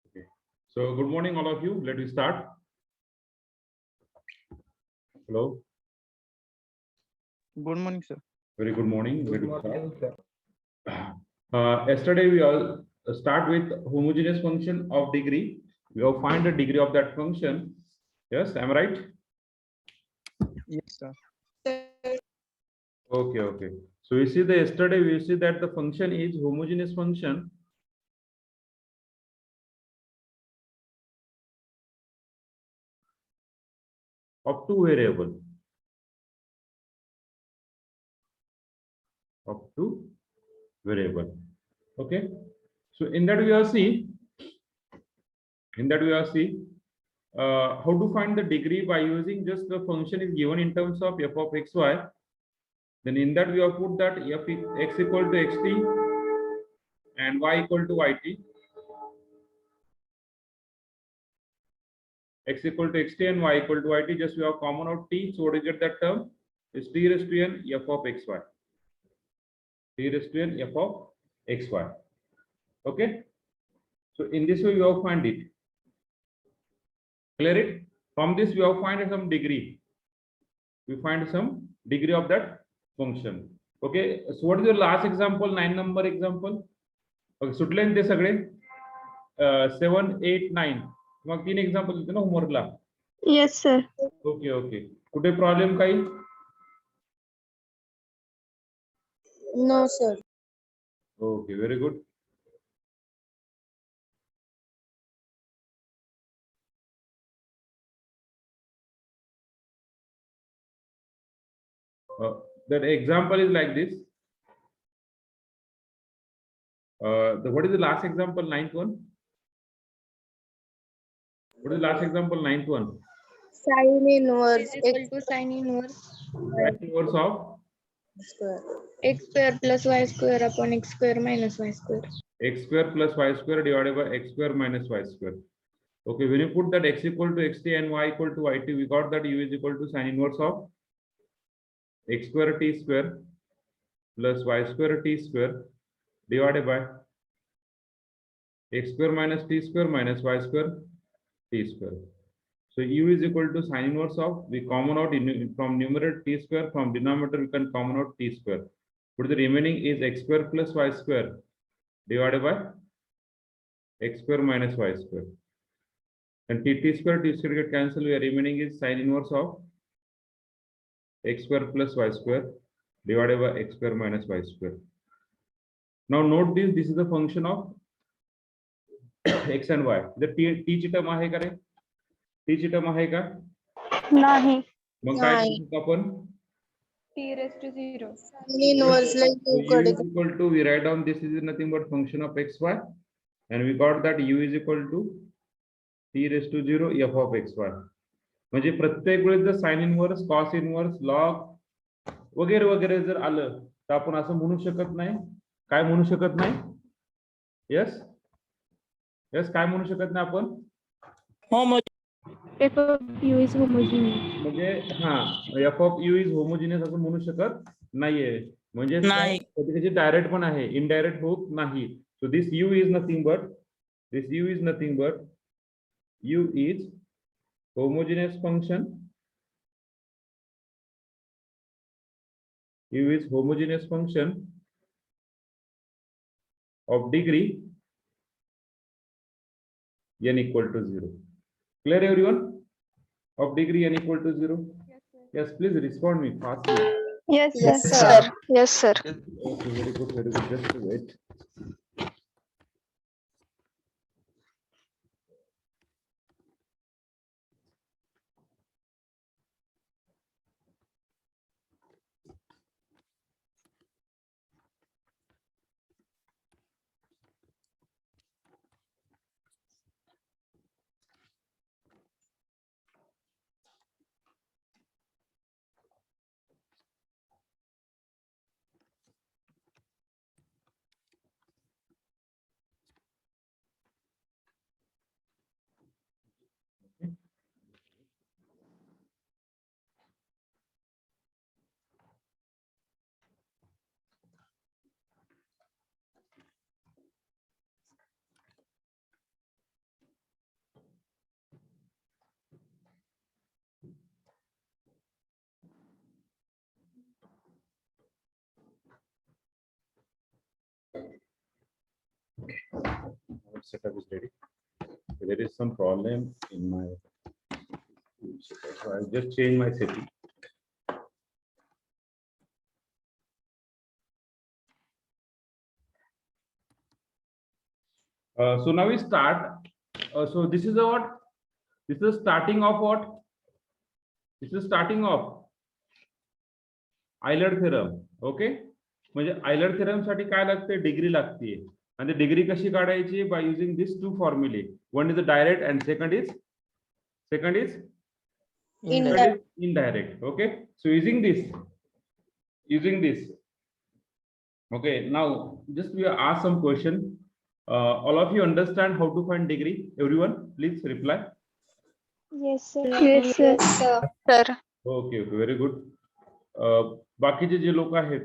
Okay. So good morning, all of you. Let me start. Hello. Good morning, sir. Very good morning. Good morning, sir. Yesterday we all start with homogeneous function of degree. We have find the degree of that function. Yes, am I right? Yes, sir. Okay, okay. So we see the yesterday we see that the function is homogeneous function of two variable. Of two variable. Okay. So in that we are see. In that we are see how to find the degree by using just the function is given in terms of f of xy. Then in that we have put that f x equal to xt and y equal to yt. X equal to xt and y equal to yt. Just we have common out t. So what do you get that term? Is t raised to n f of xy. T raised to n f of xy. Okay. So in this way we have find it. Clear it? From this we have find some degree. We find some degree of that function. Okay. So what is your last example? 9 number example. Okay. सुटले ते सगळे 7, 8, 9. मग 3 example देते ना होमवर्कला. Yes, sir. Okay okay. कुठे problem काही? No, sir. Okay, very good. That example is like this. What is the last example? 9th one. What is the last example? 9th one. Sin inverse Is equal to sin inverse Sin inverse of x square. x square plus y square upon x square minus y square. x square plus y square divided by x square minus y square. Okay, when you put that x equal to xt and y equal to yt, we got that u is equal to sin inverse of x square t square plus y square t square divided by x square minus t square minus y square t square. So u is equal to sin inverse of, we common out from numerator t square, from denominator we can common out t square. But the remaining is x square plus y square divided by x square minus y square. And t square get cancelled, we are remaining is sin inverse of x square plus y square divided by x square minus y square. Now note this is the function of x and y. The t ची term आहे का रे? t ची term आहे का? नाही. मग काय नाही. करू आपण? T raised to 0. Sin inverse like So u u कडे. is equal to, we write down this is nothing but function of xy, and we got that u is equal to t raised to 0 f of xy. म्हणजे प्रत्येक वेळेस जर sine inverse, cos inverse, log वगैरे वगैरे जर आलं तर आपण असं म्हणू शकत नाही. काय म्हणू शकत नाही? यस यस काय म्हणू शकत नाही आपण? F of u is homogeneous. म्हणजे हा F of U is homogeneous असं म्हणू शकत नाहीये. म्हणजे कधी कधी डायरेक्ट पण आहे, इनडायरेक्ट होत नाही. So this you is nothing but you is homogeneous function. U is homogeneous function of degree n equal to 0. Clear everyone? Of degree n equal to 0. Yes, please respond me fastly. Yes, Yes, sir. Yes, sir. Okay, very good, very good. Just wait. Setup is ready. There is some problem in my, so I'll just change my setting. So now we start. So this is a what? This is starting of what? This is starting of Euler theorem. Okay. म्हणजे Euler theorem साठी काय लागते? Degree लागते. आणि ती degree कशी काढायची? By using these two formulae. One is the direct and second is indirect. Okay. So using this. Okay. Now just we ask some question. All of you understand how to find degree? Everyone, please reply. Yes, sir. Yes, sir. Sir. Okay, very good. बाकीचे जे लोक आहेत,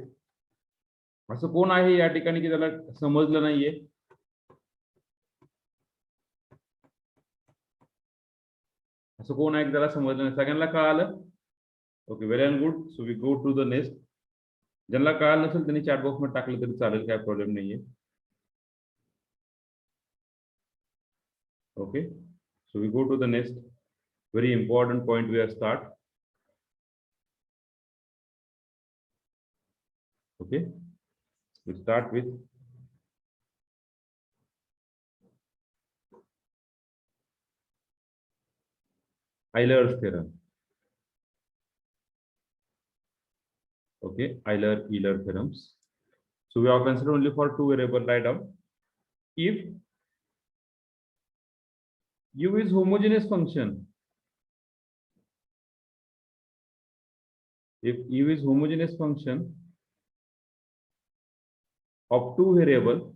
असं कोण आहे या ठिकाणी की त्याला समजलं नाहीये? असं कोण आहे की त्याला समजलं नाही? सगळ्यांना कळालं? Okay, very and good. So we go to the next. ज्यांना कळालं नसेल त्यांनी चॅट बॉक्स मध्ये टाकलं तरी चालेल, काय प्रॉब्लेम नाहीये. Okay, so we go to the next. Very important point we are start. Okay, we start with Euler's theorem. Okay, Euler theorems. So we are considered only for two variable. Write down. If U is homogeneous function, if U is homogeneous function of two variable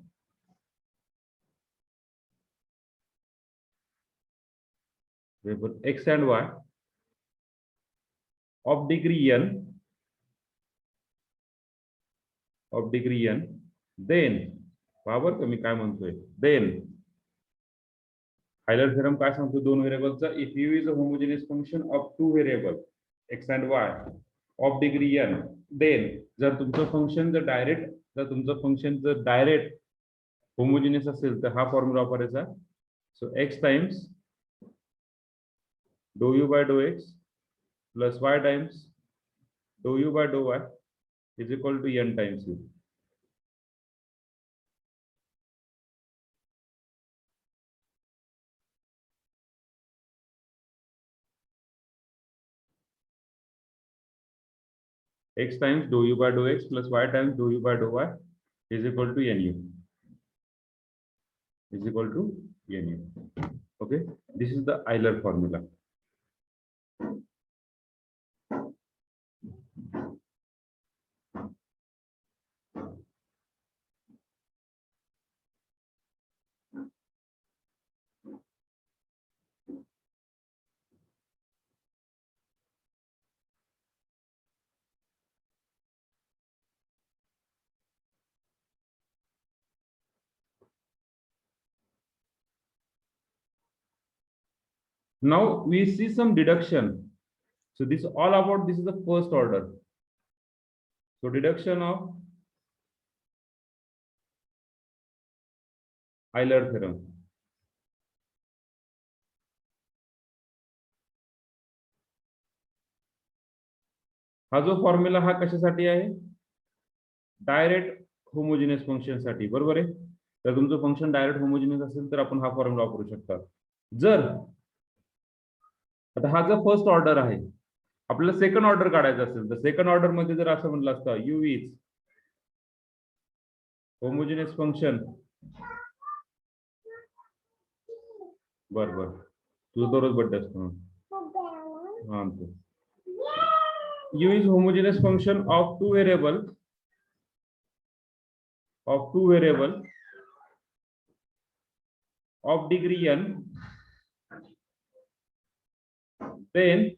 x and y of degree n, then power कमी काय म्हणतोय, then Euler theorem काय सांगतो दोन व्हेरिएबलचा? If U is a homogeneous function of two variable x and y of degree n, then जर तुमचं function जर डायरेक्ट होमोजेनियस असेल तर हा फॉर्म्युला वापरायचा. सो x times dou u by dou x plus y times dou u by dou y is equal to n times u. X times dou u by dou x plus y times dou u by dou y is equal to nu. Okay, this is the Euler formula. Now we see some deduction. So this is all about, this is the first order. So deduction of Euler theorem. हा जो formula हा कशासाठी आहे? Direct homogeneous function साठी, बरोबर आहे. तर तुमचं फंक्शन डायरेक्ट होमोजेनियस असेल तर आपण हा फॉर्म्युला वापरू शकता. जर आता हा जो फर्स्ट ऑर्डर आहे, आपल्याला सेकंड ऑर्डर काढायचा असेल तर सेकंड ऑर्डर मध्ये जर असं म्हटलं असतं यू इज होमोजेनियस फंक्शन, बरोबर तुझं दररोज बड्डे असतो हा, you is homogeneous function of two variable of degree n, then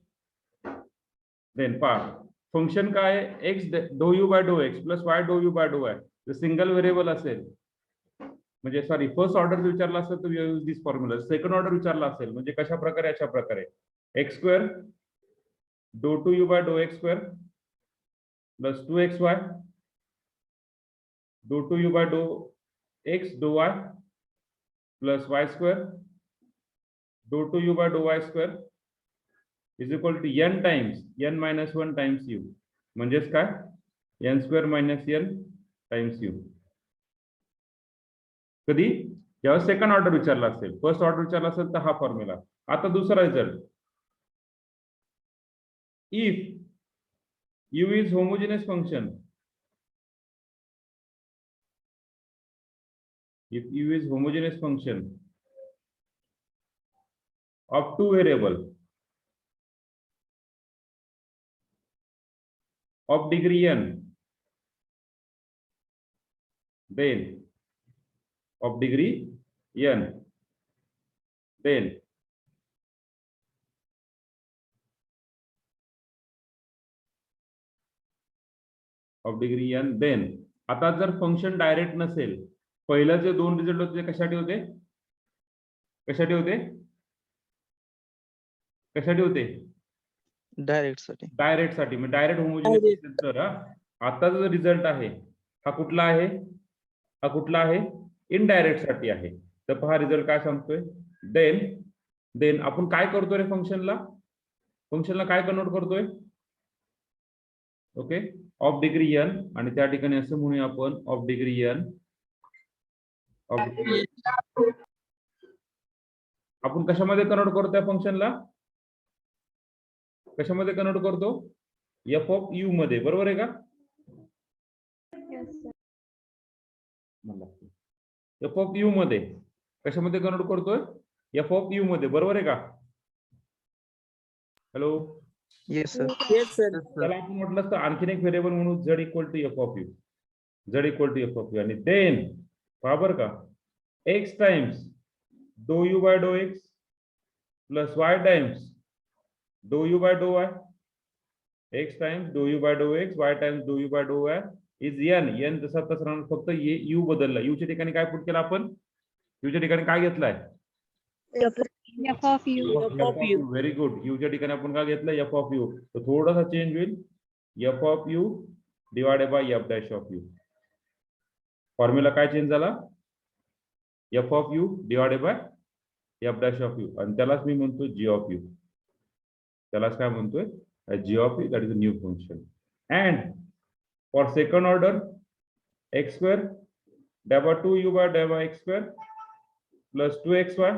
part function काय आहे? x dou u by dou x plus y dou u by dou y. जर सिंगल व्हेरिएबल असेल म्हणजे सॉरी फर्स्ट ऑर्डर विचारला असेल तर use this formula. Second order विचारला असेल म्हणजे कशा प्रकारे? अशा प्रकारे x square dou 2u by dou x square plus 2xy dou 2u by dou x dou y plus y square dou 2u by dou y square is equal to n times n minus 1 times u. म्हणजेच काय n square minus n times u. कधी जेव्हा second order विचारला असेल, first order विचारला असेल तर हा फॉर्म्युला. आता दुसरा result, if u is homogeneous function, if u is homogeneous function of two variable of degree n, then of degree n, then of degree n, then आता जर फंक्शन डायरेक्ट नसेल, पहिला जे दोन रिझल्ट होते ते कशासाठी होते, कशासाठी होते, कशासाठी होते, डायरेक्ट साठी. डायरेक्ट साठी. म्हणजे डायरेक्ट होमोजिनियस. तर आता जो रिझल्ट आहे हा कुठला आहे, हा कुठला आहे, इनडायरेक्ट साठी आहे. तर पहा रिझल्ट काय सांगतोय, देन देन आपण काय करतोय रे फंक्शनला, फंक्शनला काय कन्वर्ट करतोय, ओके, ऑफ डिग्री n, आणि त्या ठिकाणी असं म्हणूया आपण ऑफ डिग्री n, आपण कशामध्ये कन्वर्ट करतोय फंक्शनला, कशामध्ये कन्वर्ट करतो, एफ ऑफ यू मध्ये, बरोबर आहे का, एफ ऑफ यू मध्ये कशामध्ये कन्वर्ट करतोय, एफ ऑफ यू मध्ये, बरोबर आहे का. Hello, yes sir. त्याला आपण म्हटलं तर आणखीन एक व्हेरिएबल म्हणून z equal to f of u, z equal to f of u, आणि देन पहा बरं का, x times do you by do x plus y times do you by do y, x times do you by do x, y times do you by do y is n. n जसा तसा राहणार, फक्त u बदलला. u च्या ठिकाणी काय put केलं आपण, u च्या ठिकाणी काय घेतलाय, F of u. Very good. u च्या ठिकाणी आपण काय घेतलं, f ऑफ u. तर थोडासा चेंज होईल, f of u divided by f dash of u. Formula काय चेंज झाला, f of u divided by f dash of u, आणि त्यालाच मी म्हणतो g ऑफ u. त्यालाच काय म्हणतोय, g of u, that is a new function. And for second order x square डेवा 2u by डेवा x स्क्वेअर प्लस 2xy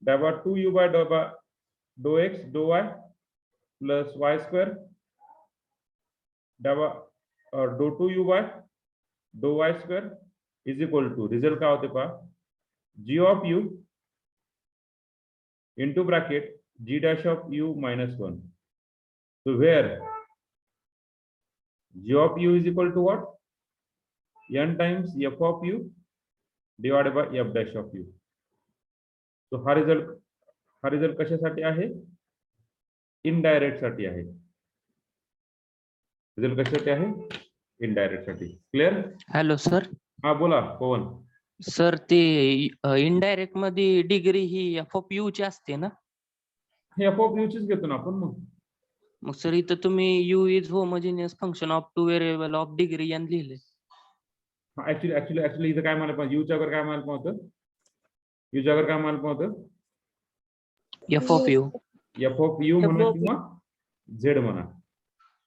डेवा 2u by डेवा do x do y plus y square डेवा do 2u by do y square is equal to, result काय होते पहा, g of u into bracket g dash of u minus 1. So where g of u is equal to what, n times f of u divided by f dash of u. So हा result कशासाठी आहे, indirect साठी आहे. Result कशासाठी आहे, indirect साठी. Clear. Hello sir. हा बोला पवन. सर ते इनडायरेक्ट मध्ये degree he F of you ची असते ना, एफ ऑफ यू चीच घेतो ना आपण. मग सर इथं तुम्ही u is homogeneous function of two variable of degree n लिहिले. ऍक्च्युली इथं काय म्हणायला पाहिजे, युच्या वर काय म्हणायला होतं, युच्या वर काय म्हणायला होतं, F of U. F of U म्हणा किंवा झेड म्हणा,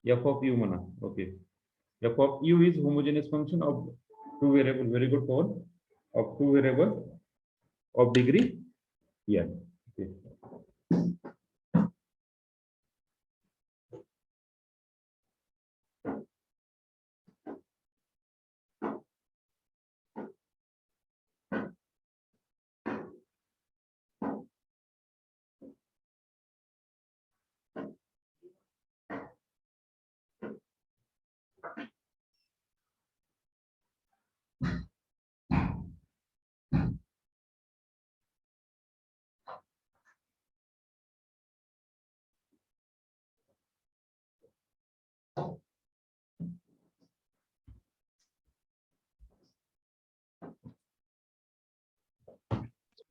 एफ ऑफ यू म्हणा. Okay, F of U is homogeneous function of two variable, very good Pawan, of two variable of degree n. Okay,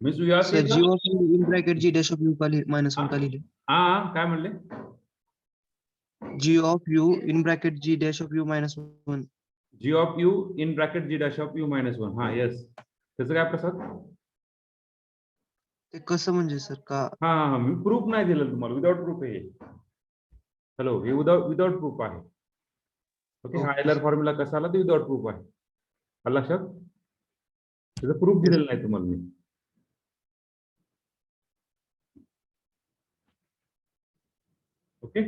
miss you sir G of you in bracket ji dash of U का minus 1 का लिहिले, हा काय म्हणले, G of you in bracket ji dash of you minus 1. Ji of you in bracket ji dash of you minus one. हा yes, त्याचं काय प्रसाद? ते कसं म्हणजे सर का? हा हा हा, मी प्रूफ नाही दिलं तुम्हाला, विदाउट प्रूफ आहे. हॅलो, हे विदाउट प्रूफ आहे. ओके, हा Okay. एलर फॉर्म्युला कसा आला ते विदाउट प्रूफ आहे. आलं लक्षात? त्याचं प्रूफ दिलेलं नाही तुम्हाला मी. ओके,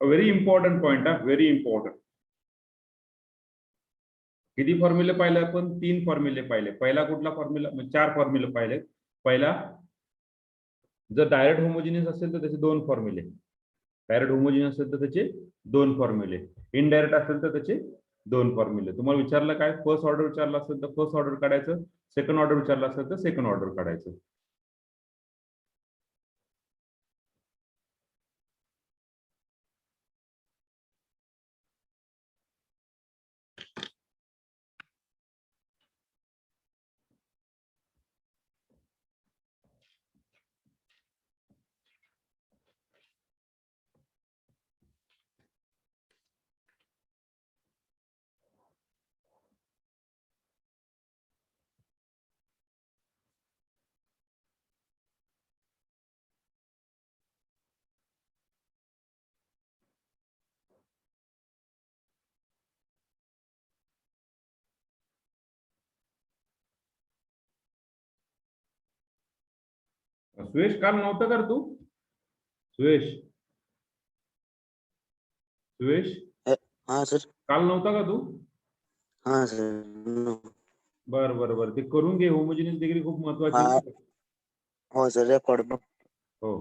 व्हेरी इम्पॉर्टंट पॉइंट हा, व्हेरी इम्पॉर्टंट. किती फॉर्म्युले पाहिले आपण? 3 फॉर्म्युले पाहिले. पहिला कुठला फॉर्म्युला? म्हणजे 4 फॉर्म्युले पाहिले. पहिला, जर डायरेक्ट होमोजिनियस असेल तर त्याचे 2 फॉर्म्युले. डायरेक्ट होमोजिनियस असेल तर त्याचे 2 फॉर्म्युले. इनडायरेक्ट असेल तर त्याचे 2 फॉर्म्युले. तुम्हाला विचारलं काय? फर्स्ट ऑर्डर विचारला असेल तर फर्स्ट ऑर्डर काढायचं, सेकंड ऑर्डर विचारला असेल तर सेकंड ऑर्डर काढायचं. सुयश, काल नव्हता कर तू? सुयश, सुयश, हाँ सर. काल नव्हता का तू? हाँ सर. बर बर बर, ते करून घे. होमोजिनियस डिग्री खूप महत्वाची हाँ. आहे. हो सर, रेकॉर्ड बघ. हो.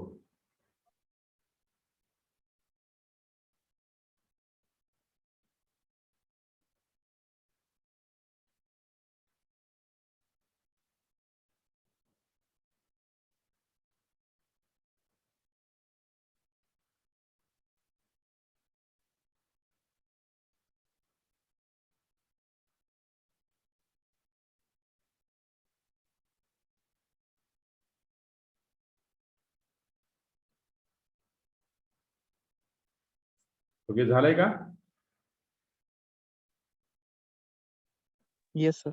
ओके, झालंय का? Yes, sir.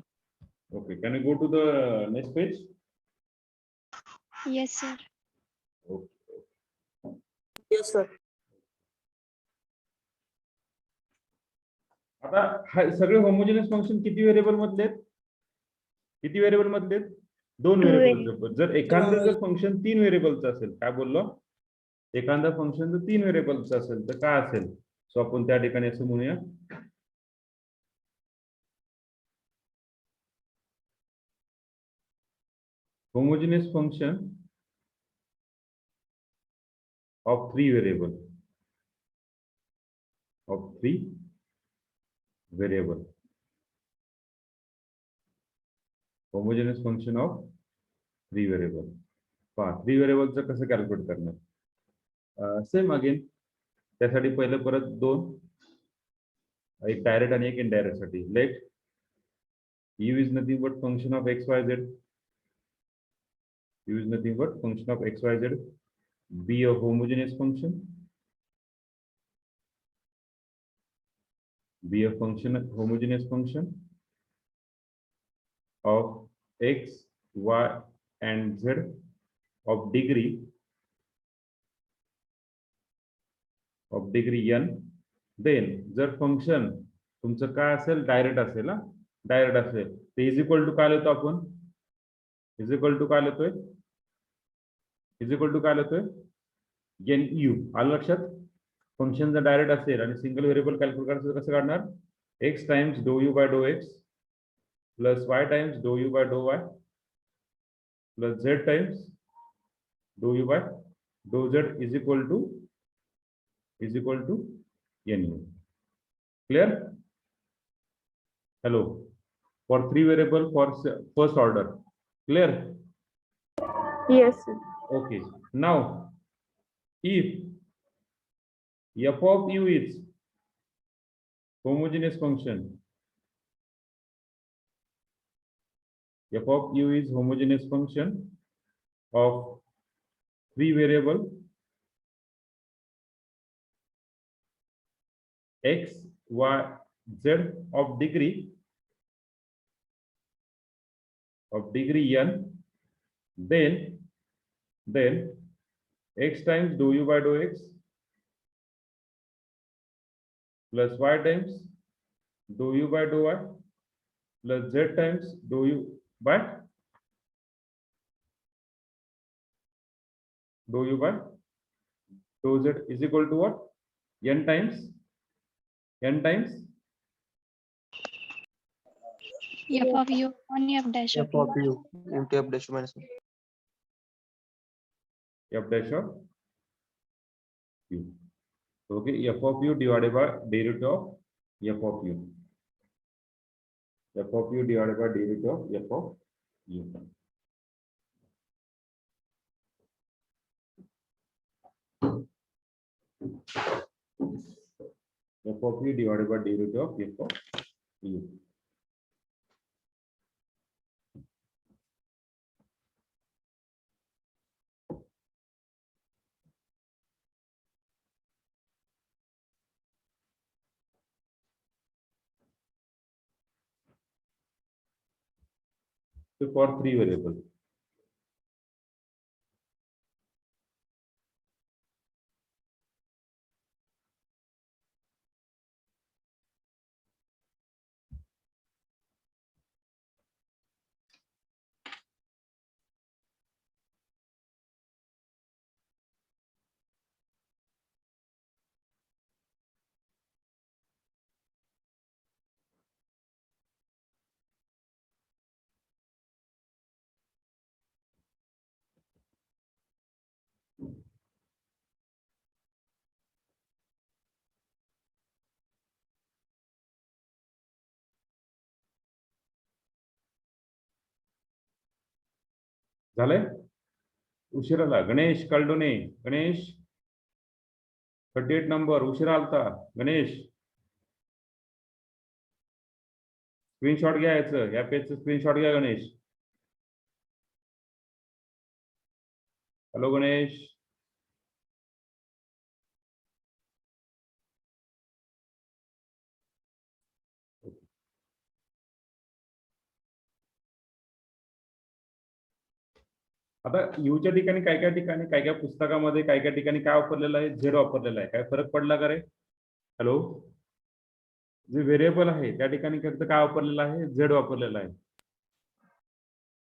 Okay, can you go to the next page? Yes, sir. Okay. Yes sir. आता सगळे होमोजिनियस फंक्शन किती व्हेरिएबल मधले आहेत? किती व्हेरिएबल मधले आहेत? 2 व्हेरिएबल. जर एखादं जर फंक्शन 3 व्हेरिएबलचं असेल, काय बोललो? एखादा फंक्शन जर 3 व्हेरिएबलचं असेल तर काय असेल? सो आपण त्या ठिकाणी असं म्हणूया, homogeneous function of 3 variable, of 3 variable, homogeneous function of 3 variable. पहा 3 व्हेरिएबलचं कसं कॅल्क्युलेट करणार? सेम अगेन, त्यासाठी पहिलं परत 2, एक डायरेक्ट आणि एक इनडायरेक्ट साठी. Let u is nothing but function of x y z, u is nothing but function of x y z, be a homogeneous function, be a homogeneous function of x, y and z of degree n. Then जर function तुमचं काय असेल? Direct असेल. हा, direct असेल ते is equal to काय लिहितो आपण? इज इक्वल टू काय लिहितोय? इज इक्वल टू काय लिहितोय? N u. आलं लक्षात? फंक्शन जर डायरेक्ट असेल आणि सिंगल व्हेरिएबल कॅल्क्युलेट करायचं कसं काढणार? X times do you by do x plus y times do you by do y plus z times do you by do z is equal to nu. Clear? Hello, for 3 variable for first order. Clear? Yes, sir. Okay, now if f of u is homogeneous function, f of u is homogeneous function of 3 variable x, y z of degree n, then x times dou u by dou x plus y times dou u by dou y plus z times dou u by dou z is equal to what? n times F of u on f dash of F of u into f dash minus 1. f dash of u. Okay, f of u divided by derivative of f of u. F of u divided by derivative of f of u. F of u divided by derivative of f of u. So for 3 variables. झालंय उशिराला Ganesh कळडोने Ganesh 38 number उशिरा आलता Ganesh screenshot घ्यायचं या पेजचं screenshot घ्या Ganesh hello Ganesh आता यूच्या ठिकाणी काय पुस्तकामध्ये काय ठिकाणी काय वापरलेलं आहे झेड वापरलेला आहे काय फरक पडला का रे हॅलो जे व्हेरिएबल आहे त्या ठिकाणी फक्त काय वापरलेलं आहे झेड वापरलेला आहे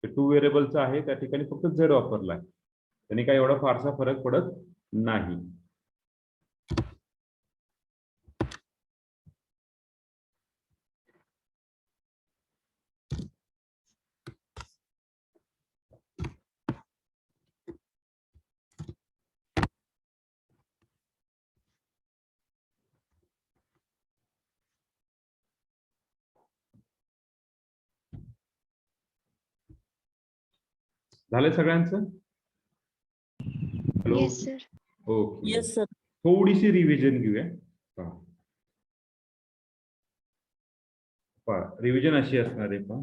2 व्हेरिएबलचं आहे त्या ठिकाणी फक्त झेड वापरला आहे त्यांनी काय एवढा फारसा फरक पडत नाही झाले सगळ्यांचं hello yes sir okay Yes, sir. थोडीशी रिव्हिजन घेऊया रिव्हिजन अशी असणार आहे पण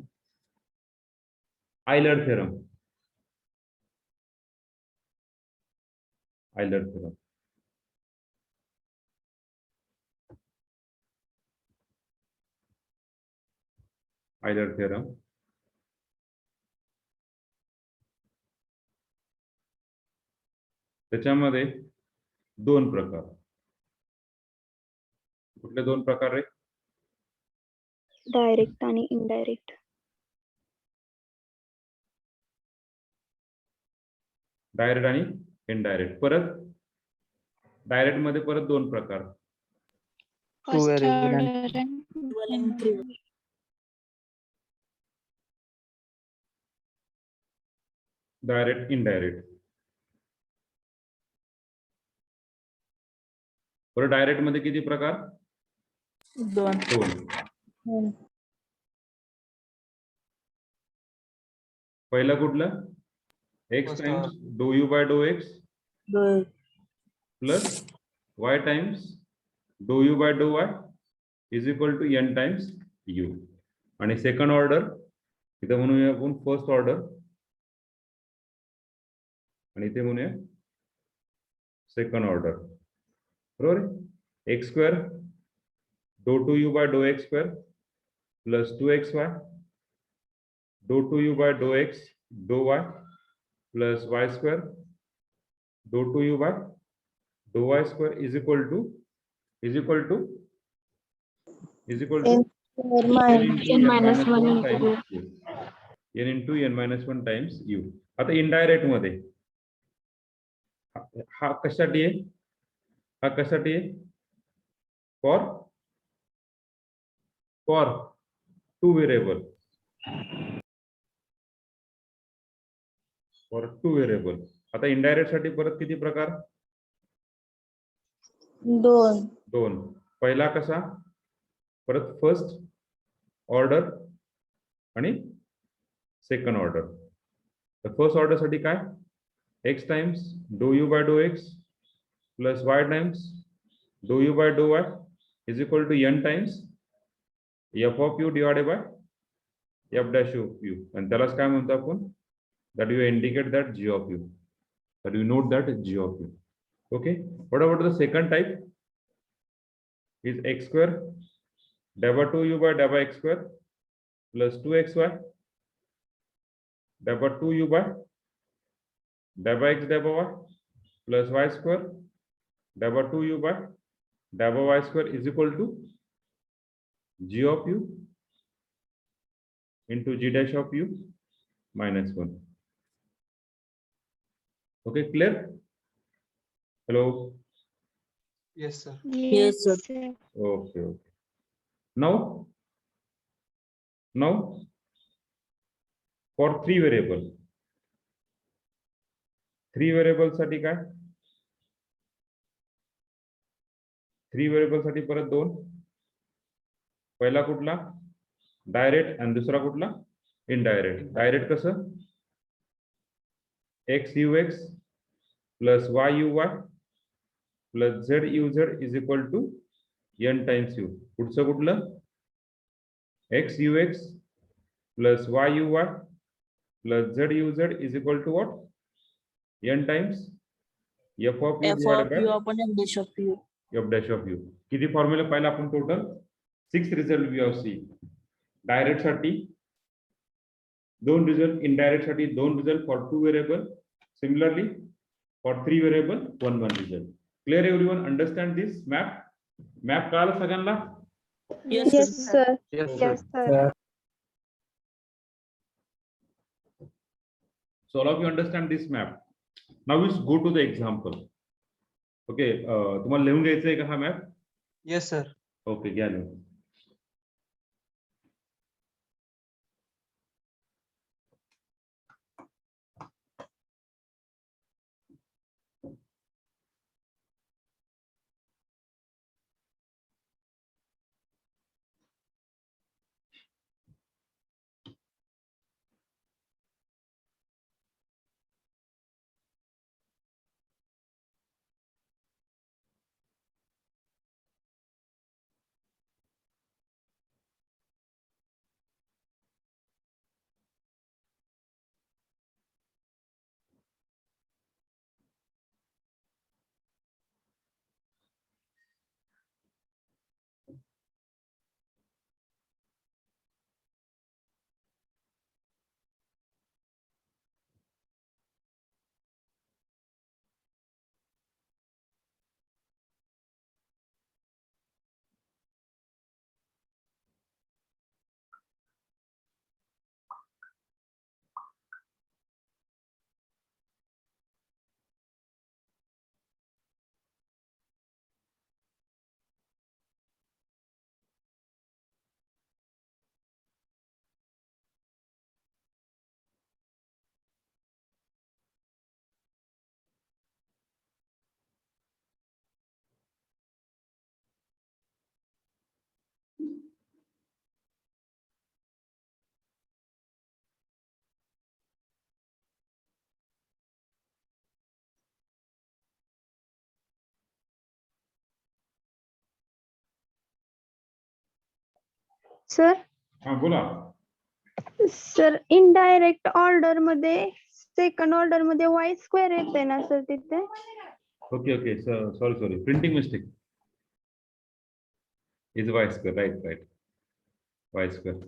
आयलर थेरम त्याच्यामध्ये 2 प्रकार कुठले 2 प्रकार आहेत डायरेक्ट आणि इनडायरेक्ट डायरेक्ट आणि इनडायरेक्ट परत डायरेक्ट मध्ये परत 2 प्रकार first variable and- order direct indirect परत डायरेक्ट मध्ये किती प्रकार 2 पहिला कुठलं x First times do you by do x plus y times do you by do y is equal to n times u आणि सेकंड ऑर्डर इथे म्हणूया आपण फर्स्ट ऑर्डर आणि इथे म्हणूया सेकंड ऑर्डर बरोबर x square dou 2u by dou x square plus 2xy dou 2u by dou x dou y plus y square dou 2u by dou y square is equal to n n square into n n minus minus 1 1 into times u. n into n minus 1 times u. आता indirect मध्ये हा कशासाठी आहे, हा कशासाठी आहे, for two variable, for two variable. आता indirect साठी परत किती प्रकार, 2 पहिला कसा, परत फर्स्ट ऑर्डर आणि सेकंड ऑर्डर. तर फर्स्ट ऑर्डर साठी काय, x times do you by do x plus y times do you by do y is equal to n times f of u divided by f dash of u. आणि त्यालाच काय म्हणतो आपण, that you indicate that g of u, that you note that g of u. Okay, what about the second type is x square divided by 2u by divided by x square plus 2xy divided by 2u by divided by x divided by y plus y square divided by 2u by divided by y square is equal to g of u into g dash of u minus 1. Okay, clear? Hello. Yes, sir. Yes, sir. sir. Okay, okay. Now for three variable साठी काय, three variable साठी परत दोन, पहिला कुठला direct आणि दुसरा कुठला इनडायरेक्ट. डायरेक्ट कसं, x u x plus y u y plus z u z is equal to n times u. पुढचं कुठलं, x u x plus y u y plus z u z is equal to what, n times f of u F divided of by u upon f dash of u. f dash of u. किती formula पाहिला आपण total, 6 result we of see. Direct साठी दोन result, indirect साठी दोन result for two variable, similarly for three variable one result. Clear everyone, understand this map. Map कळालं सगळ्यांना? Yes, Yes, sir. sir. Yes, Yes, sir. So all of you understand this map. Now we go to the example. Okay, तुम्हाला लिहून घ्यायचं आहे का हा map? Yes, sir. Okay, घ्या लिहून. Sir, हा बोला. sir, indirect order मध्ये सेकंड ऑर्डर मध्ये y स्क्वेअर येते ना सर तिथे? Okay okay, sorry printing mistake. is y square, right, y square.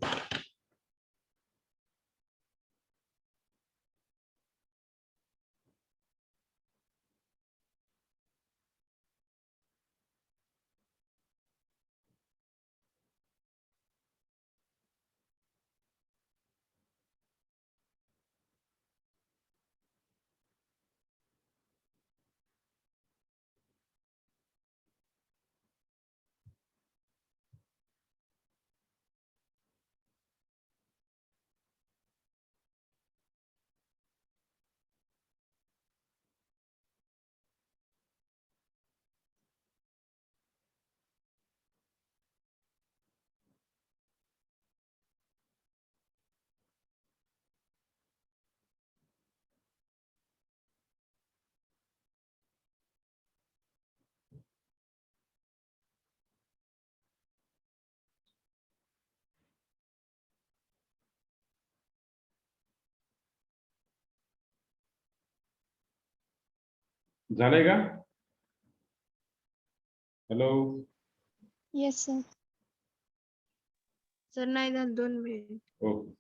झालंय का? Hello, yes sir. सर नाही झालं 2 मिनिट. ओके.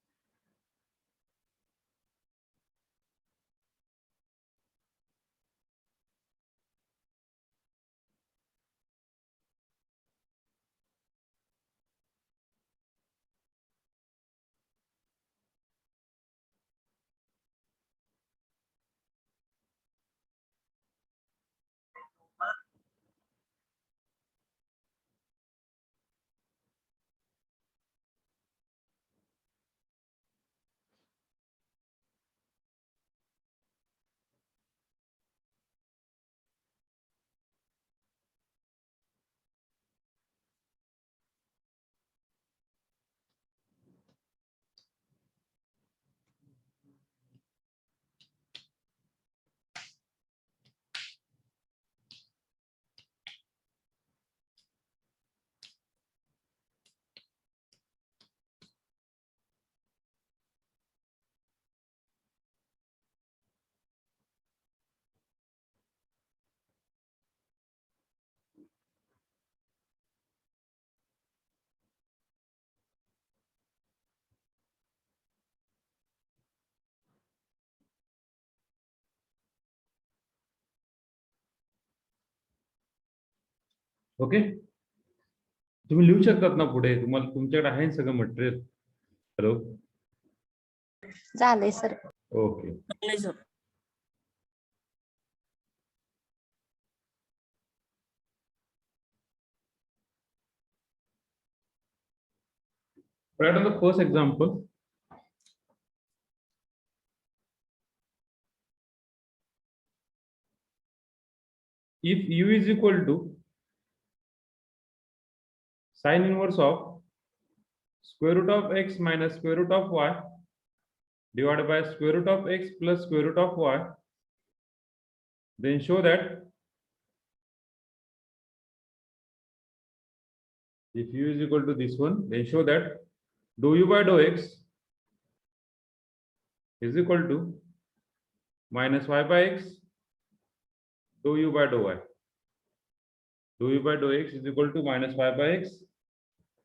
ओके, तुम्ही लिहू शकतात ना पुढे? तुम्हाला तुमच्याकडे आहे ना सगळं मटेरियल? हॅलो, झालंय सर. ओके. झालंय sir. Right on the first example, if u is equal to sine inverse of square root of x minus square root of y divided by square root of x plus square root of y, then show that if u is equal to this one, then show that dou u by dou x is equal to minus y by x dou u by dou y. Dou u by dou x is equal to minus y by x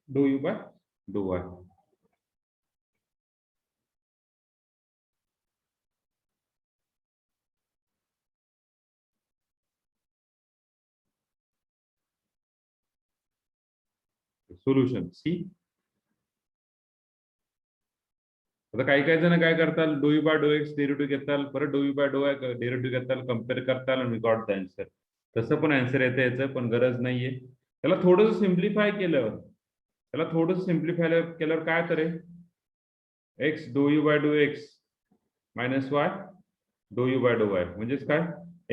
dou u by dou y. Solution C. आता काही काही जण काय करतात, do you by do x derivative घेतात, परत do you by do y derivative घेतात, compare करतात आणि गॉट द आन्सर. तसं पण आन्सर येतं, याचं पण गरज नाहीये. त्याला थोडंसं सिम्प्लिफाय केल्यावर काय करेल, X do you by do X minus Y do you by do Y, म्हणजेच काय,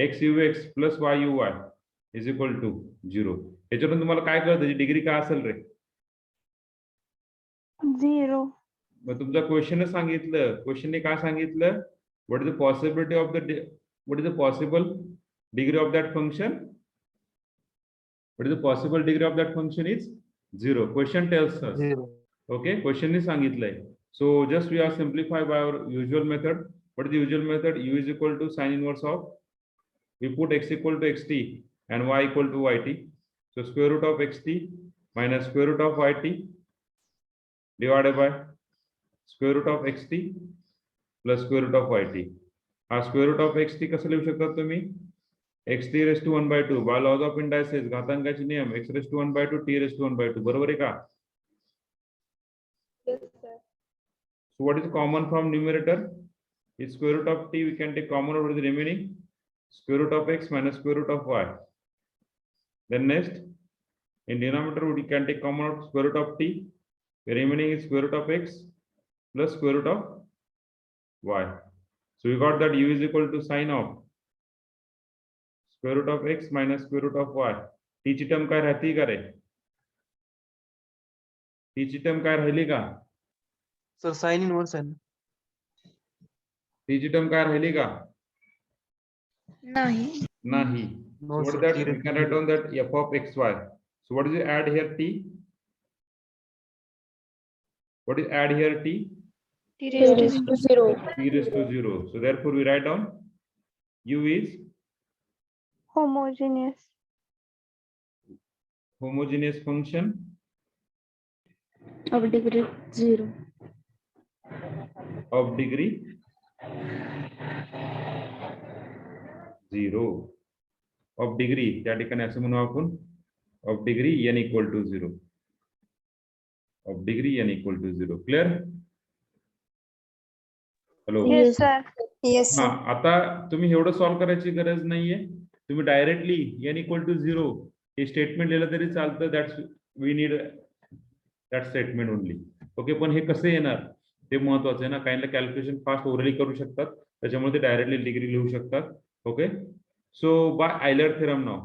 X U X plus Y U Y is equal to 0. याच्यातून तुम्हाला काय कळतं, त्याची डिग्री काय असेल रे? 0. मग तुमचा क्वेश्चन सांगितलं, क्वेश्चनने काय सांगितलं, what is the possibility of the what is the possible degree of that function, what is the possible degree of that function is 0. Question tells us. Okay, क्वेश्चनने सांगितलंय. So just we are simplify by our usual method. What is the usual method? u is equal to sin inverse of, we put x equal to xt and y equal to yt. So square root of xt minus square root of yt divided by square root of xt plus square root of yt. हा square root of xt कसं लिहू शकता तुम्ही? xt raised to 1 by 2 by laws of indices घातांकाचे नियम x raised to 1 by 2 t raised to 1 by 2 बरोबर आहे का? Yes, sir. So what is common from numerator? Is square root of t, we can take common out of the remaining square root of x minus square root of y. Then next, in denominator we can take common out square root of t. The remaining is square root of x plus square root of y. So we got that u is equal to sine of square root of x minus square root of y. t ची term काय राहती का रे? t ची term काय राहिली का? Sir sine inverse आहे ना. t ची टर्म काय राहिली का? नाही. Nahi. So No, what is sir, that? t We raised can to write down that f of xy. So what is the add here t? What is add here t? T T raised to raised to 0. 0. T raised to 0. So therefore we write down u is homogeneous. homogeneous function Of degree 0. of degree 0. Of degree त्या ठिकाणी असं म्हणू आपण of degree n equal to 0. Of degree n equal to 0. Clear? Hello. Yes, sir. Yes, हा आता तुम्ही एवढं solve करायची गरज नाहीये. तुम्ही डायरेक्टली n इक्वल टू 0 हे स्टेटमेंट लिहिलं तरी चालतं. That's we need that statement only. Okay, पण हे कसं येणार ते महत्वाचं आहे ना. काहींना कॅल्क्युलेशन फास्ट ओरली करू शकतात, त्याच्यामुळे ते डायरेक्टली डिग्री लिहू शकतात. Okay, so by Euler theorem नाव,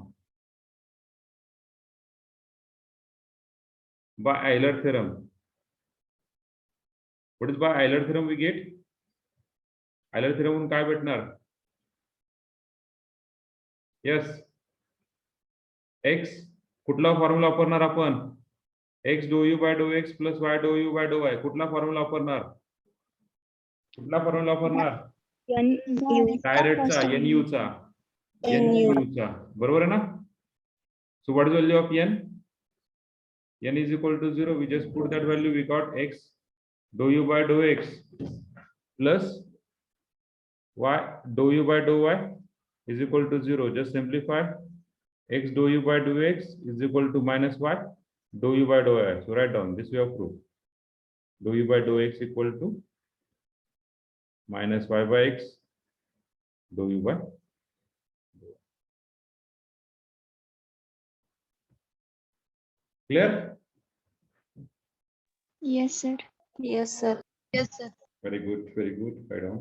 by Euler theorem, what is by Euler theorem we get? Euler theorem काय भेटणार? यस, एक्स कुठला फॉर्म्युला वापरणार आपण? X do you by do x plus Y do you by do Y. कुठला formula वापरणार? कुठला formula वापरणार? डायरेक्टचा, एन यू चा, एन यू चा. बरोबर आहे ना? So what is value of N? N is equal to 0. We just put that value. We got x do you by do x plus y do u by do y is equal to 0. Just simplify. X do u by do x is equal to minus y do u by do y. So write down this way of proof. Do u by do x equal to minus y by x do u by do y. Clear? Yes, sir. Yes, sir. Yes, sir. Very good, very good. Write down.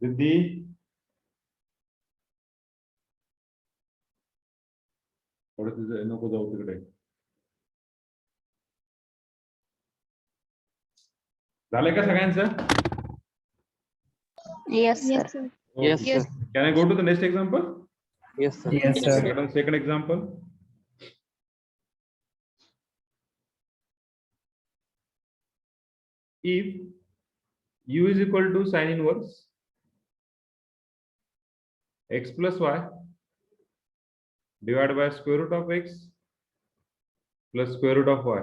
Riddhi थोडं तुझं नको जाऊ तिकडे. झालंय का सगळ्यांचं? Yes, sir. Yes, sir. Yes, Yes. sir. Can I go to the next example? Yes, sir. Yes, Yes, sir. sir. Second example. If u is equal to sin inverse x plus y divided by square root of x plus square root of y,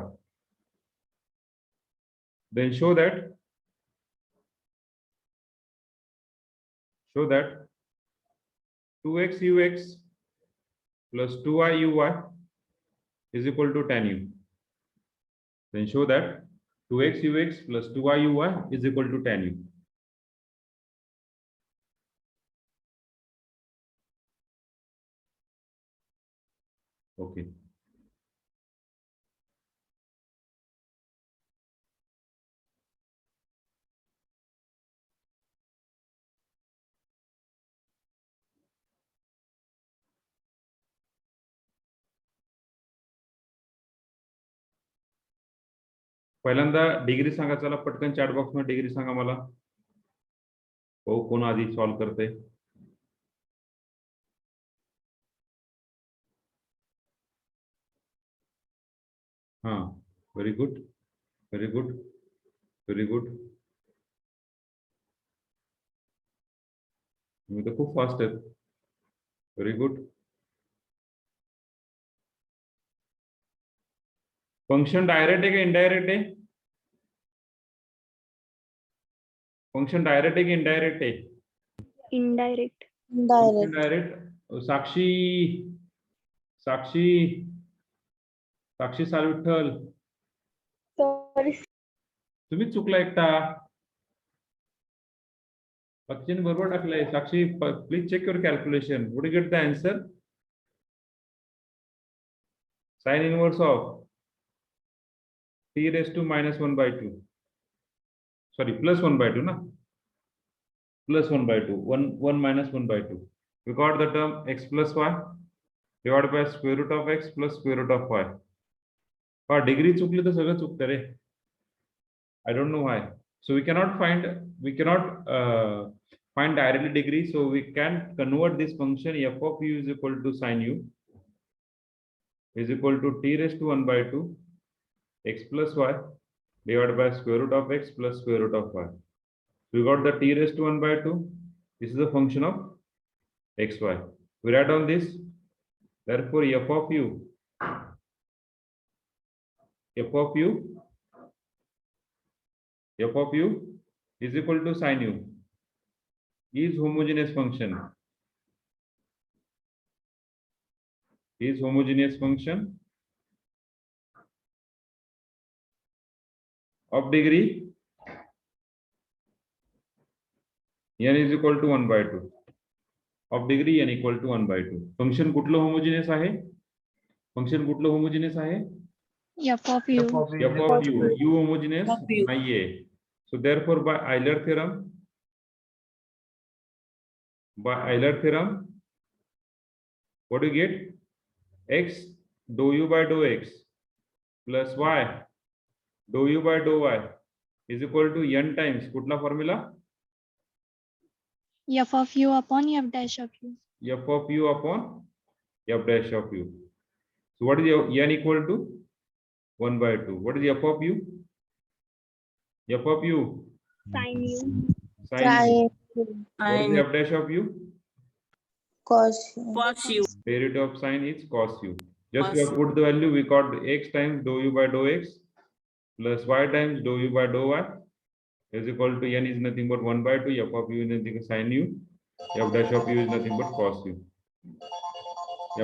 then show that 2x ux plus 2y uy is equal to tan u. Then show that 2x ux plus 2y uy is equal to tan u. Okay. पहिल्यांदा degree सांगा. चला पटकन chat box मध्ये degree सांगा मला. हो, कोण आधी solve करते? हाँ, very good, very good, very good. तुम्ही तर खूप फास्ट आहेत. Very good. फंक्शन डायरेक्ट है कि इनडायरेक्ट है? फंक्शन डायरेक्ट है कि इनडायरेक्ट है? Indirect. Direct. Direct. Sakshi, Sakshi, Sakshi Salvitthal, Sorry. तुम्ही चुकला एकटा. साक्षीने बरोबर टाकलंय. Sakshi, please check your calculation. Would you get the answer? Sine inverse of t raised to minus 1 by 2. Sorry, plus 1 by 2, na? Plus 1 by 2. 1 minus 1 by 2. We got the term x plus y divided by square root of x plus square root of y. हाँ, degree चुकली तो सगळं चुकतं रे. I don't know why. So we cannot find directly degree. So we can convert this function f of u is equal to sin u is equal to t raised to 1 by 2 x plus y divided by square root of x plus square root of y. We got the t raised to 1 by 2. This is a function of xy. We write down this. Therefore, f of u is equal to sin u is homogeneous function. Is homogeneous function of degree n is equal to 1 by 2. Of degree n equal to 1 by 2. Function कुठलं homogeneous आहे? Function कुठलं homogeneous आहे? F of u. f of u homogeneous नाहीये. So therefore by Euler theorem, what do you get? X dou u by dou x plus y dou u by dou y is equal to n times कुठला formula? F of u upon f dash of u. F of u upon f dash of u. So what is n equal to? 1 by 2. What is f of u? F of u? Sine u. Sin u. Sin. What is f dash of u? Cos. Derivative of sin is cos u. Just we have put the value. We got x times dou u by dou x plus y times dou u by dou y is equal to n is nothing but 1 by 2. F of u is nothing but sin u. F dash of u is nothing but cos u.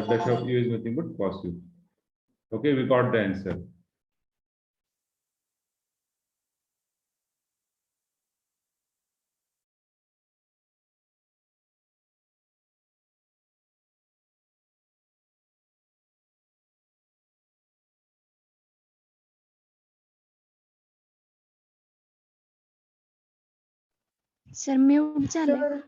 F dash of u is nothing but cos u. Okay, we got the answer. Sir mute झालं. Sir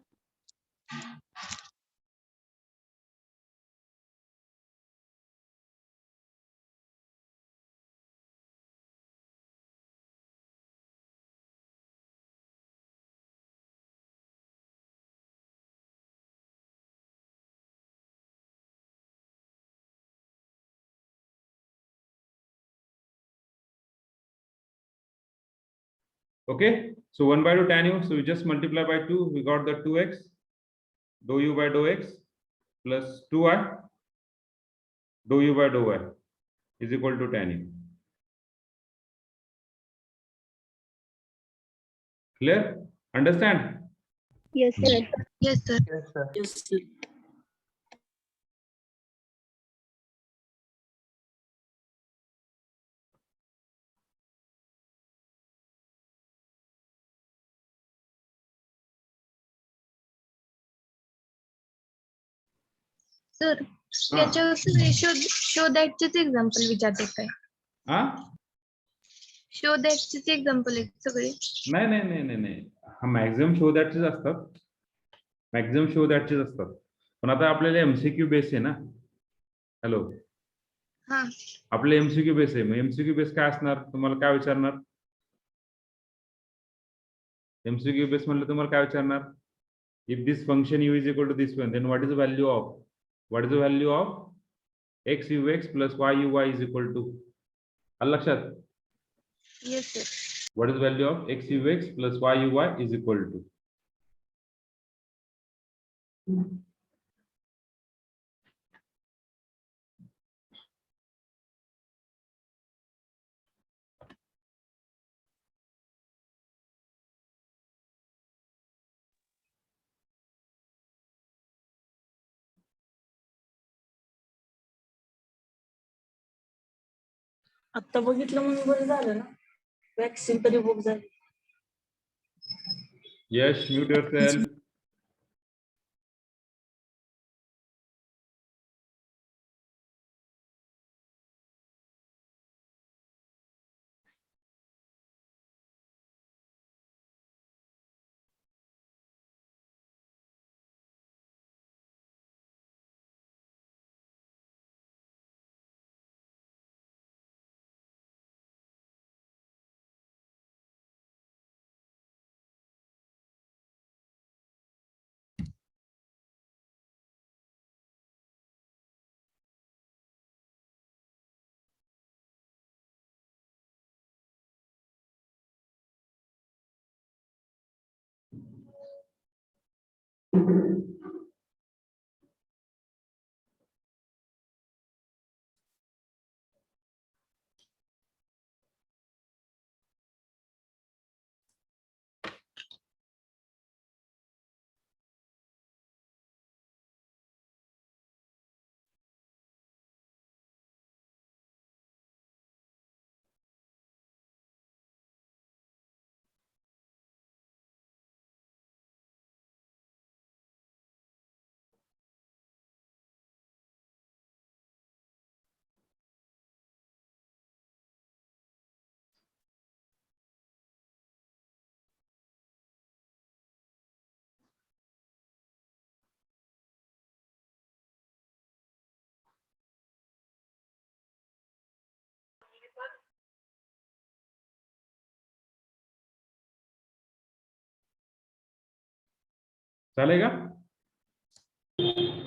Okay, so 1 by 2 tan u, so we just multiply by 2, we got the 2x dou u by dou x plus 2y dou u by dou y is equal to tan u. Clear? Understand? Yes, sir. yes sir. Yes, sir. Yes, sir. Sir याच्यावर सगळे show दॅटचेच example विचारते काय? हा? Show दॅटचेच example आहेत सगळे. नाही नाही नाही नाही नाही, हा मॅक्झिमम शो दॅटचेच असतात, मॅक्झिमम शो दॅटचेच असतात. पण आता आपल्याला एमसीक्यू बेस आहे ना. हॅलो, हा आपले एमसीक्यू बेस आहे. मग एमसीक्यू बेस काय असणार, तुम्हाला काय विचारणार? एमसीक्यू बेस म्हणलं तुम्हाला काय विचारणार? If this function u is equal to this one, then what is the value of x ux plus y uy is equal to, आलं लक्षात? Yes sir. What is value of x ux plus y uy is equal to. आता बघितलं म्हणून बरं झालं ना, vaccine तरी book झाली. Yash, mute yourself. चालेगा?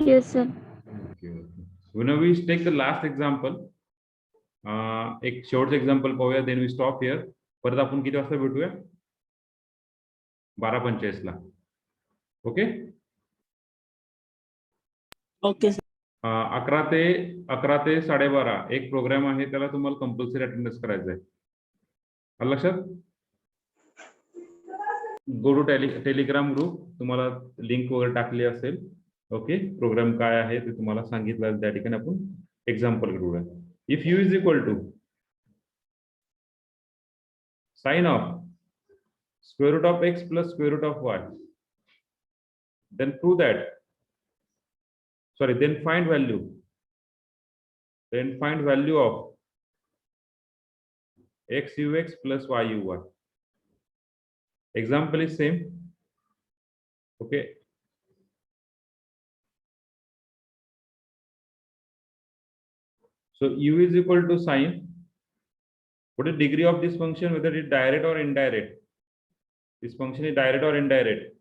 Yes, sir. Okay. When we take the last example, एक शेवटचं एक्झाम्पल पाहूया, देन वी स्टॉप हिअर. परत आपण किती वाजता भेटूया? 12:45 ला. ओके. ओके. 11 ते 12:30 एक प्रोग्राम आहे, त्याला तुम्हाला कंपल्सरी अटेंडन्स करायचं आहे. आलं लक्षात? गो टू टेलिग्राम ग्रुप, तुम्हाला लिंक वगैरे टाकली असेल. ओके, प्रोग्राम काय आहे ते तुम्हाला सांगितलं. त्या ठिकाणी आपण एक्झाम्पल करूया. If u is equal to sine of square root of x plus square root of y, then prove that, sorry, then find value of x ux plus y uy. Example is same. Okay. So u is equal to sine. What is degree of this function, whether it is direct or indirect? This function is direct or indirect?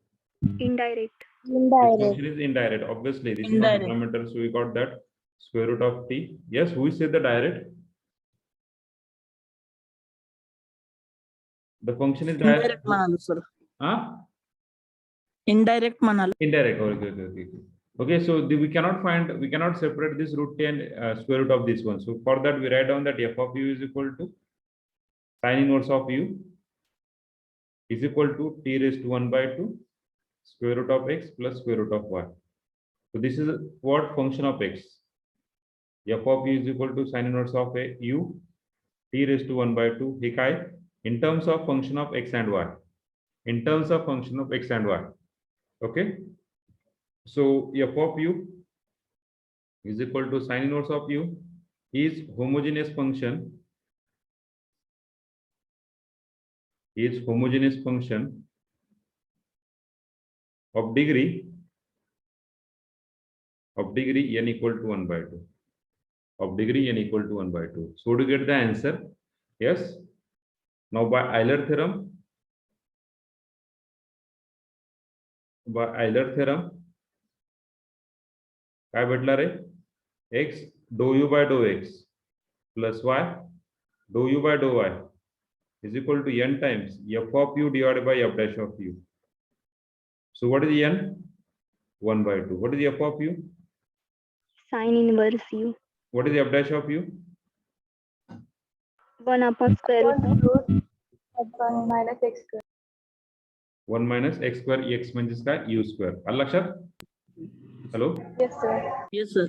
Indirect. This Indirect. function is indirect. Obviously, this is not Indirect. denominator, so we got that square root of t. Yes, who said the direct? The function is direct. Indirect म्हणालो sir. Huh? Indirect म्हणालो. Indirect. Okay. Okay, so we cannot separate this root t and square root of this one. So for that, we write down that f of u is equal to sine inverse of u is equal to t raised to 1 by 2 square root of x plus square root of y. So this is what function of x. F of u is equal to sine inverse of u t raised to 1 by 2 हे काय in terms of function of x and y. In terms of function of x and y. Okay. So f of u is equal to sine inverse of u is homogeneous function. Is homogeneous function of degree n equal to 1 by 2. Of degree n equal to 1 by 2. So to get the answer, yes. Now by Euler theorem, काय भेटला रे? X dou u by dou x plus y dou u by dou y is equal to n times f of u divided by f dash of u. So what is n? 1 by 2. What is f of u? Sine inverse u. What is f dash of u? 1 upon square root. minus x square. 1 minus x square x म्हणजेच काय u square. आलं लक्षात? Hello? Yes, sir. Yes sir.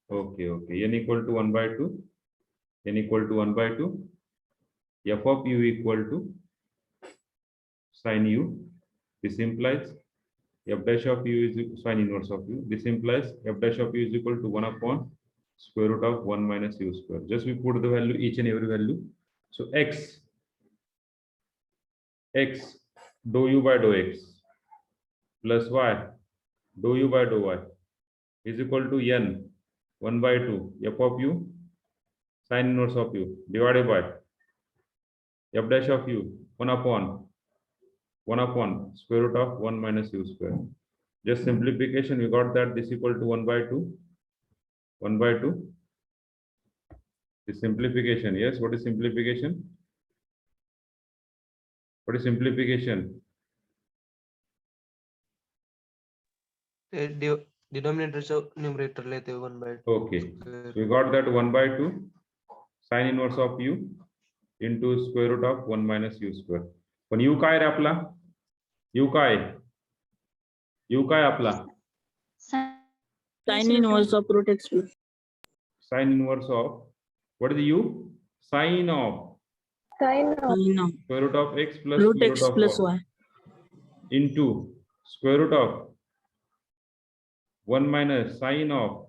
Okay. N equal to 1 by 2. N equal to 1 by 2. F of u equal to sine u. This implies f dash of u is sine inverse of u. This implies f dash of u is equal to 1 upon square root of 1 minus u square. Just we put the value, each and every value. So x dou u by dou x plus y dou u by dou y is equal to n 1 by 2 f of u sine inverse of u divided by f dash of u 1 upon square root of 1 minus u square. Just simplification, we got that this equal to 1 by 2. 1 by 2. This simplification, yes. What is simplification? What is simplification? डिनॉमिनेटरच्या न्यूमरेटरला येते 1 by 2. Okay. So we got that 1 by 2 sine inverse of u into square root of 1 minus u square. पण u काय रे आपला? u काय आपला? Sine inverse of root x plus. Sine inverse of, what is u? Sine of Sine of Sine of square root of x plus root square x root of plus y y. into square root of 1 minus sine of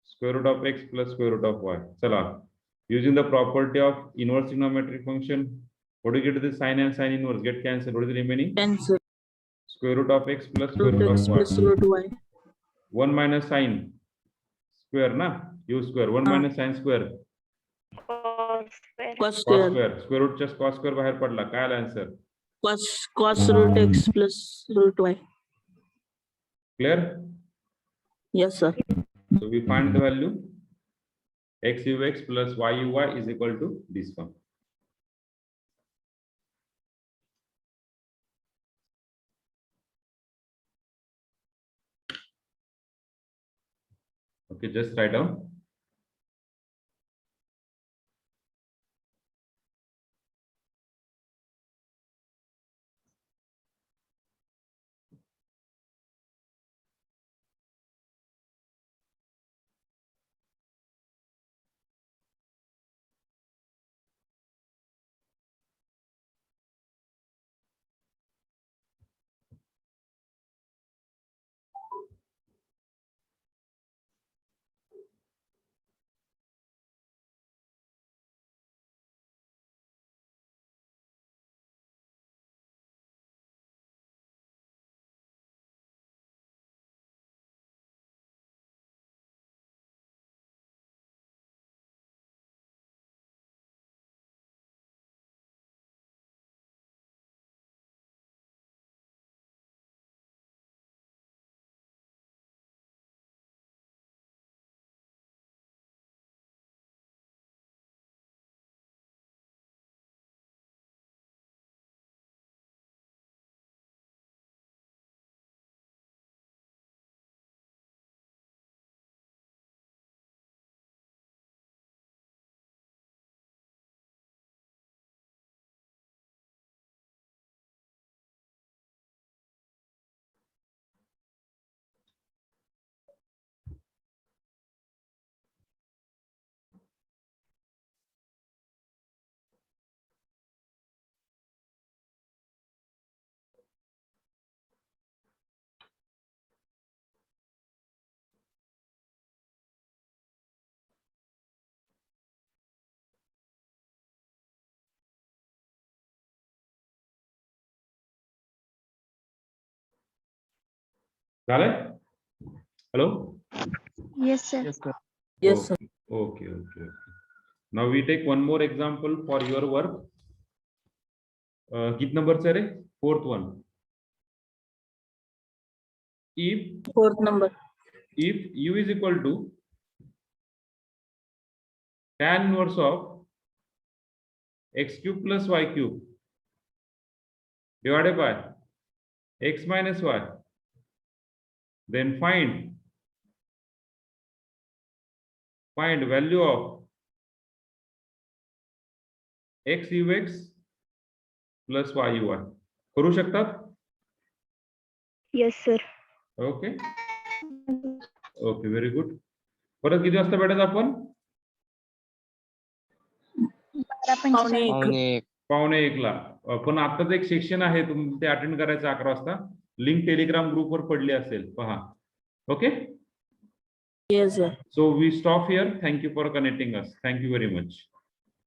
square root of x plus square root of y. Chala, using the property of inverse trigonometric function, what do you get to the sine and sine inverse? Get cancelled. What is the remaining? Cancel. Square root of x plus square Root root x of plus y. root y. 1 minus sine square na u square. 1 minus sine square Cos square. Cos cos square. square. Square root च्या cos square बाहेर पडला. काय आला answer? Cos root x plus root y. Clear? Yes sir. So we find the value x ux plus y uy is equal to this one. Okay, just write down. झालंय? Hello? Yes, sir. Yes, sir. Yes, sir. Okay. Now we take one more example for your work. कित नंबरचं रे? Fourth one. If Fourth number. u is equal to tan inverse of x cube plus y cube divided by x minus y, then find value of x ux plus y uy. करू शकतात? Yes, sir. Okay, very good. परत किती वाजता भेटत आपण? 12:45. पावणे एक. 12:45ला. पण आताच एक सेक्शन आहे, तुम्ही ते अटेंड करायचं 11 वाजता. लिंक टेलिग्राम ग्रुपवर पडली असेल, पहा. Okay, Yes, sir. So we stop here. Thank you for connecting us. Thank you very much.